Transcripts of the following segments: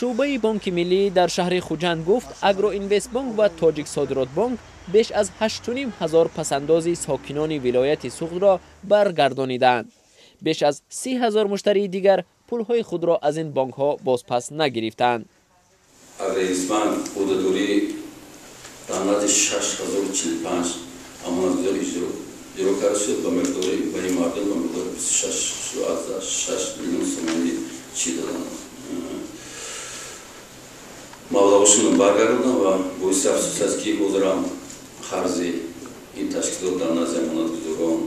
شعبه بانک ملی در شهر خوجند گفت اگرو اینوست بانک و تاجیک صادرات بانک بیش از 8,500 پسنداز ساکنان ولایت سوخت را برگردانیدند. بیش از 30,000 مشتری دیگر پولهای خود را از این بانک ها بازپس نگرفتند. رئیس بانک حدودی درآمد 6,045 امانتدار اجرا کرده شد با مقداری برای مردم با مقدار 26 میلیون سومانی چی دادند. مبلغشون برگردوندن و باعث افسوس است که حضورم خرج این تشکیلات در نزد امانتگزاران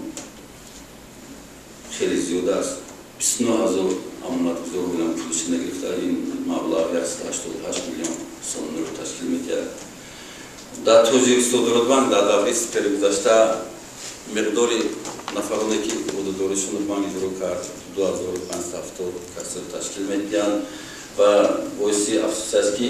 خیلی زیاد است. 29,000 امانتگزار بودن پولش نگرفته. این مبلغ 188 میلیون سوم رو تشکیل می‌کرد. در توجیه صادرات بانک در دوره سپری گذشته مقدار نفرانی که حدودشون بانک اجرا کرد 2570 کسر تشکیل می‌کرد و باعث افسوس است که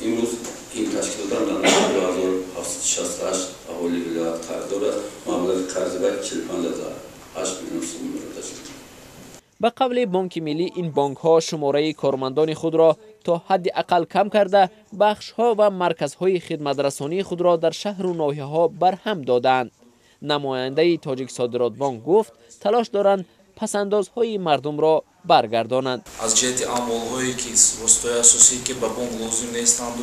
امروز این تشکیلات در نزد 2768 اهالی ولایت قرضدار است. مبلغ قرض باید 45,008 میلیون سوم رو تشکیل می‌کرد. به قول بانک ملی این بانک ها شماره کارمندان خود را تا حد اقل کم کرده بخش ها و مرکزهای خدمت رسانی خود را در شهر و ناحیه ها برهم دادند. نماینده تاجیک صادرات بانک گفت تلاش دارند پسندازهای مردم را برگردانند. از جهت اعمال‌هایی که راستای اساسی که به بانک لازم نیستند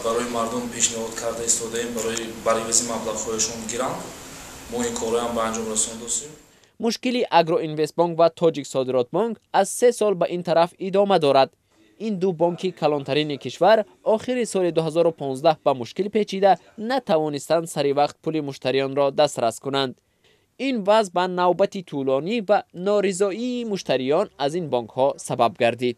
برای مردم پیشنهاد کرده ایستادیم برای بررسی مبلغ‌هایشان گیرند. ما این کارها هم به انجام رسانده هستیم. مشکلی اگرو اینوست بانک و تاجیک صادرات بانک از 3 سال به این طرف ادامه دارد. این دو بانک کلانترین کشور آخر سال 2015 به مشکل پیچیده نتوانستند سری وقت پول مشتریان را دسترس کنند. این وضع به نوبت طولانی و نارضایی مشتریان از این بانک ها سبب گردید.